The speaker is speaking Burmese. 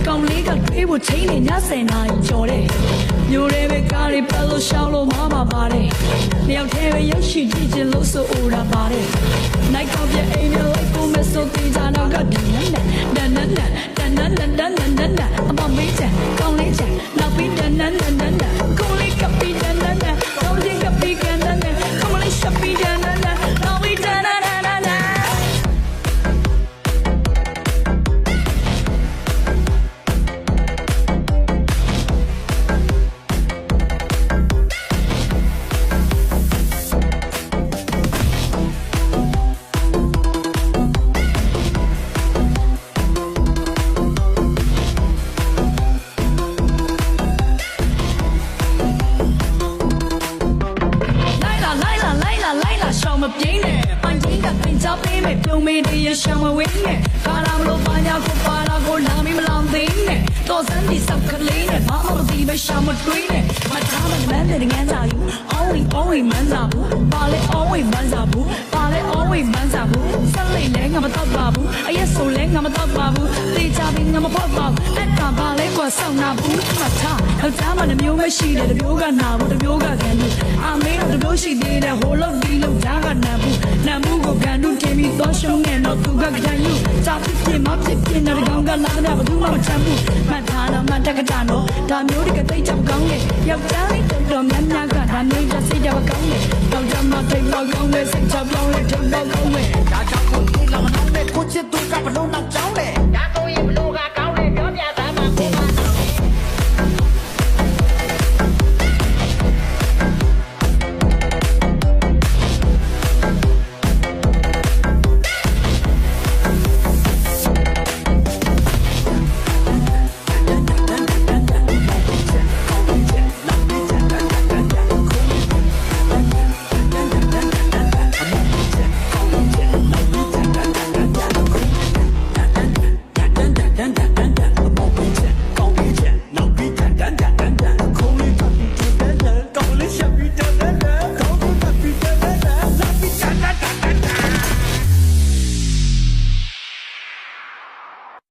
ကောင်လေးကတွေးဖို့ချိန်နေည10နာရီကျော်တယ်မျိုးရဲပဲကားတွေပတ်လို့ရှောင်းလို့မပါတယ်တယောက်တည်းပဲရောက်ရှိကြည့်ချင်လို့ဆိုအိုတာပါတယ်နိုင်ကောင်းပြအိမ်မျိုးလိုက်ကိုမဆိုသေးကြတော့ကဒန်အမမေးချင်ကောင်လေးချင်နောက်ပြီးဒန်ကောင်လေးကပီဒန်ကောင်လေးကပီကန်ကောင်လေးရှပ်ပီဒန်နောက်ပြီးဒန်မပြင်းနဲ့ပိုင်ချင်းကပင်ချပေးမယ်ပြုံးမေးတရရှောင်းမဝင်းနဲ့ကာလာမလို့ပါညာကိုပါလာကိုလာမီမလောင်သိနဲ့တော်စမ်းဒီစောက်ကလေးနဲ့ဘာမှမသိပဲရှောင်းမတွေးနဲ့မထားမလန်းတဲ့ငန်းစာယူ always မန်းစာဘူးပါလေ always မန်းစာဘူးပါလေ always မန်းစာဘူးဆက်လိုက်လဲငါမတော့ပါဘူးအရက်ဆိုလဲငါမတော့ပါဘူးတေချာပြီးငါမဖောက်ပါဘူးအဲ့ကပါလဲကွာဆောင်းနာဘူးမထားယောက်ျားမနှမျိုးမရှိတယ်တမျိုးကနာဘူးတမျိုးကကန်ဘူးအာမေးတော့တမျိုးရှိသေးတယ်ဟိုလောက်ဒီလောက်ဓာတ်ကနာဘူးကိုကန်တူတင်ပြီးတော့ရှုံးနေတော့သူကကြံယူစာဖြစ်မဖြစ်တဲ့ကောင်ကလာတယ်ဘာလို့မှမချမ်းဘူးမှတ်ထားတော့မှတ်တက်ကတာတော့ဒါမျိုးတွေကသိချောက်ကောင်းတယ်ယောက်ျားလေးတော်များများကဒါမျိုးတစ်စိတ်ကြောက်ကောင်းတယ်တော့ကြမှာထိတ်တော့ကောင်းတယ်စိတ်ချောင်းလေးထိတ်တော့ကောင်းတယ်ဒါကြောင့်ကိုဒီလောက်မနှောင်းတဲ့ကိုချစ်သူကဘလို့နောက်ကြောင်းလဲဒါတော့ရင်ဘလို့